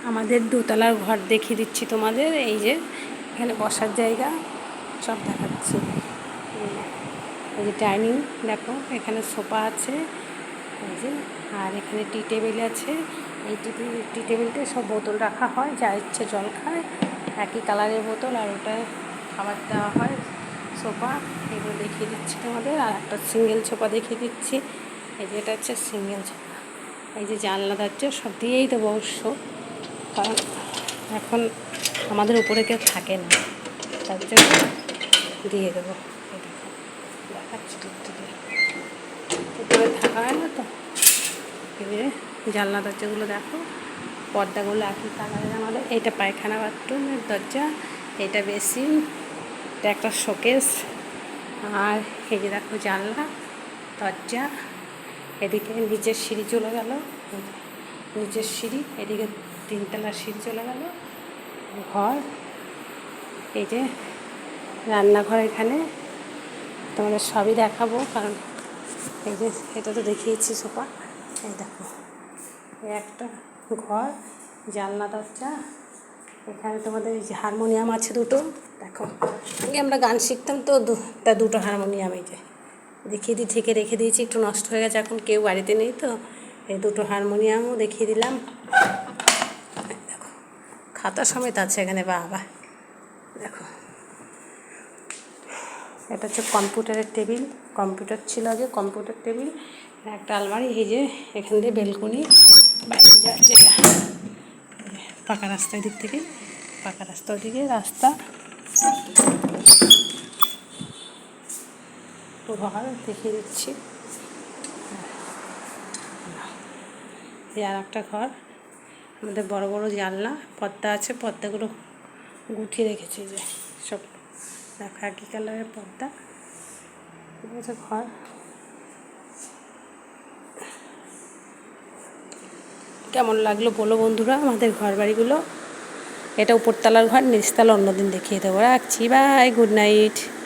আমাদের দোতলার ঘর দেখিয়ে দিচ্ছি তোমাদের। এই যে এখানে বসার জায়গা সব দেখাচ্ছি। এই যে ডাইনিং দেখো, এখানে সোফা আছে, এই যে, আর এখানে টি টেবিল আছে। এই টি টেবিলটা সব বোতল রাখা হয়, যা ইচ্ছে জল খায়, একই কালারের বোতল, আর ওটা খাবার দেওয়া হয়। সোফা এগুলো দেখিয়ে দিচ্ছি তোমাদের। আর একটা সিঙ্গেল সোফা দেখিয়ে দিচ্ছি। এই যে এটা হচ্ছে সিঙ্গেল সোফা। এই যে জানলা দরজা সব দিয়েই দেবো অবশ্য, কারণ এখন আমাদের উপরে কেউ থাকে না, তার জন্য দিয়ে দেবো। দেখাচ্ছি উপরে থাকা হয় না তো। এবারে জানলা দরজাগুলো দেখো, পর্দাগুলো একই কালারের আমাদের। এইটা পায়খানা বাথরুমের দরজা, এটা বেসিন, এটা একটা শোকেস। আর এই যে দেখো জানলা দরজা। এদিকে নিচের সিঁড়ি চলে গেল, নিচের সিঁড়ি, এদিকে 3তলার সিঁড়ি চলে গেল। ঘর, এই যে রান্নাঘর, এখানে তোমাদের সবই দেখাবো, কারণ এই যে এটা তো দেখিয়েছি সোফা। এই দেখো, এই একটা ঘর, জানলা দরজা। এখানে তোমাদের এই যে হারমোনিয়াম আছে দুটো, দেখো আগে আমরা গান শিখতাম তো, তা দুটো হারমোনিয়াম এই যে দেখিয়ে দিই, থেকে রেখে দিয়েছি, একটু নষ্ট হয়ে গেছে, এখন কেউ বাড়িতে নেই তো। এই দুটো হারমোনিয়ামও দেখিয়ে দিলাম। দেখো খাতা সমেত আছে এখানে, বাবা দেখো। এটা হচ্ছে কম্পিউটারের টেবিল, কম্পিউটার ছিল আগে, কম্পিউটার টেবিল, একটা আলমারি। এই যে এখান দিয়ে বেলকনি, বাইরে যাওয়ার জায়গা, পাকা রাস্তার দিক থেকে, পাকা রাস্তার দিকে রাস্তা। ঘর দেখিয়ে দিচ্ছি। এই আর একটা ঘর, আমাদের বড় বড় জানলা, পর্দা আছে, পর্দাগুলো গুটিয়ে রেখেছি, যে সব দেখো একই কালারের পর্দা। ঘর কেমন লাগলো বলো বন্ধুরা আমাদের ঘর বাড়িগুলো। এটা উপরতলার ঘর, নিচতলা অন্যদিন দেখিয়ে দেবো। রাখছি, বাই, গুড নাইট।